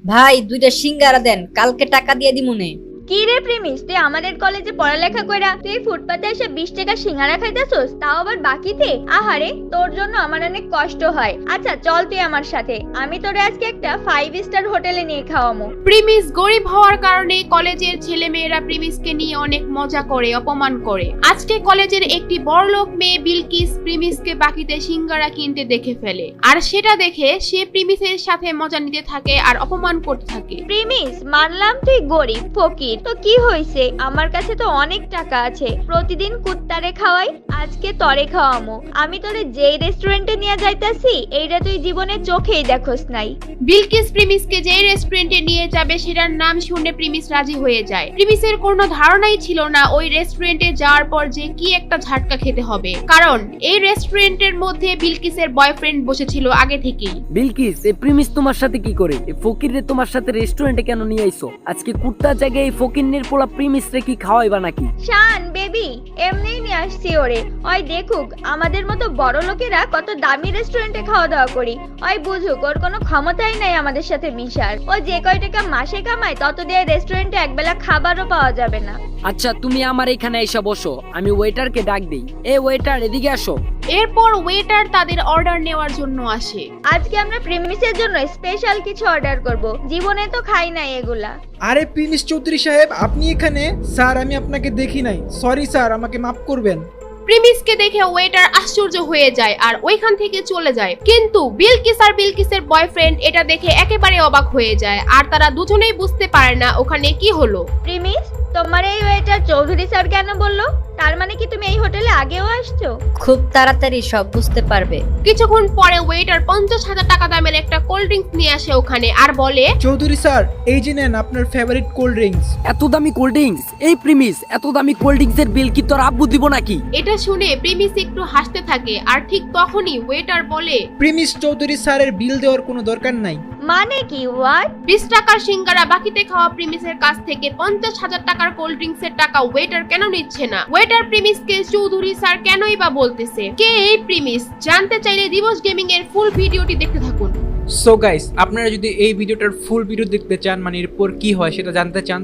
ভাই দুইটা সিঙ্গারা দেন, কালকে টাকা দিয়ে দিমুনে। কি রে প্রেমিস, তুই আমাদের কলেজে পড়ালেখা কইরা তুই ফুটপাতে এসে 20 টাকা সিঙ্গারা খাইতেছস, তাও আবার বাকিতে? আহারে, তোর জন্য আমার অনেক কষ্ট হয়। আচ্ছা চল তুই আমার সাথে, আমি তোরে আজকে একটা 5 স্টার হোটেলে নিয়ে খাওয়ামু। প্রিমিস গরিব হওয়ার কারণে কলেজের ছেলেমেয়েরা প্রিমিসকে নিয়ে অনেক মজা করে, অপমান করে। আজকে কলেজের একটি বড়লোক মেয়ে বিলকিস প্রিমিসকে বাকিতে সিঙ্গারা কিনতে দেখে ফেলে, আর সেটা দেখে সে প্রিমিসের সাথে মজা নিতে থাকে আর অপমান করতে থাকে। প্রেমিস, মানলাম তুই গরিব ফকির, তো কি হইছে, আমার কাছে তো অনেক টাকা আছে, প্রতিদিন কুত্তারে খাওয়াই, আজকে তরে খাওয়ামু। আমি তোরে যেই রেস্টুরেন্টে নিয়ে যাইতাছি এইটা তুই জীবনে চোখেই দেখোস নাই। বিলকিস প্রিমিসকে যে রেস্টুরেন্টে নিয়ে যাবে সেটার নাম শুনে প্রিমিস রাজি হয়ে যায়। প্রিমিসের কোনো ধারণাই ছিল না ওই রেস্টুরেন্টে যাওয়ার পর যে কি একটা ঝাটকা খেতে হবে, কারণ এই রেস্টুরেন্টের মধ্যে বিলকিসের বয়ফ্রেন্ড বসেছিল আগে থেকেই। বিলকিস, এই প্রিমিস তোমার সাথে কি করে? এই ফকিররে তোমার সাথে রেস্টুরেন্টে কেন নিয়ে আইছো? আজকে কুত্তার জায়গায় এই ফকিরনের পোলা প্রিমিস রে কি খাওয়াইবা নাকি? শান বেবি, এমনিই নিয়ে আসছি ওরে, ওই দেখুক আমাদের মতো বড় লোকেরা কত দামি রেস্টুরেন্টে খাওয়া দাওয়া করি, ওই বুঝুক ওর কোনো ক্ষমতাই নাই আমাদের সাথে মিশার। ও যে কয় টাকা মাসে কামায় তত দিয়ে রেস্টুরেন্টে একবেলা খাবারও পাওয়া যাবে না। আচ্ছা তুমি আমার এখানে এসে বসো, আমি ওয়েটারকে ডাক দেই। এ ওয়েটার, এদিকে আসো। এরপর ওয়েটার তাদের অর্ডার নেওয়ার জন্য আসে। আজকে আমরা প্রেমিসের জন্য স্পেশাল কিছু অর্ডার করব, জীবনে তো খাই নাই এগুলা। আরে প্রিমিস চৌধুরী সাহেব, আপনি এখানে? স্যার আমি আপনাকে দেখি নাই, সরি স্যার, আমাকে মাফ করবেন। প্রিমিসকে দেখে ওয়েটার আশ্চর্য হয়ে যায় আর ওইখান থেকে চলে যায়, কিন্তু বিলকিস আর বিলকিসের বয়ফ্রেন্ড এটা দেখে একেবারে অবাক হয়ে যায় আর তারা দুজনেই বুঝতে পারে না ওখানে কি হলো। প্রেমিস, তোমার এই ওয়েটার চৌধুরী স্যার কেন বললো? তার মানে কি তুমি এই হোটেলে আগেও আসছো? খুব তাড়াতাড়ি সব বুঝতে পারবে। কিছুক্ষণ পরে ওয়েটার 50,000 টাকা দামের একটা কোল্ড ড্রিঙ্কস নিয়ে আসে ওখানে আর বলে, চৌধুরী স্যার, এই যে নেন আপনার ফেভারিট কোল্ড ড্রিঙ্কস। এত দামি কোল্ড ড্রিঙ্কস? এই প্রিমিস, এত দামি কোল্ড ড্রিঙ্কস এর বিল কি তোর আব্বু দিব নাকি? এটা শুনে প্রিমিস একটু হাসতে থাকে আর ঠিক তখনই ওয়েটার বলে, প্রিমিস চৌধুরী স্যারের বিল দেওয়ার কোনো দরকার নাই। মানে কি? হোয়াট? 20 টাকার সিঙ্গারা বাকিতে খাওয়া প্রিমিসের কাছ থেকে 50,000 টাকার কোল্ড ড্রিঙ্কস এর টাকা ওয়েটার কেন নিচ্ছে না? ওয়েটার প্রিমিসকে চৌধুরী স্যার কেনই বা বলতেছে? কে এই প্রিমিস? জানতে চাইলে দিবস গেমিং এর ফুল ভিডিওটি দেখতে থাকুন। সো গাইস, আপনারা যদি এই ভিডিওটার ফুল ভিডিও দেখতে চান, মানে এরপর কি হয় সেটা জানতে চান,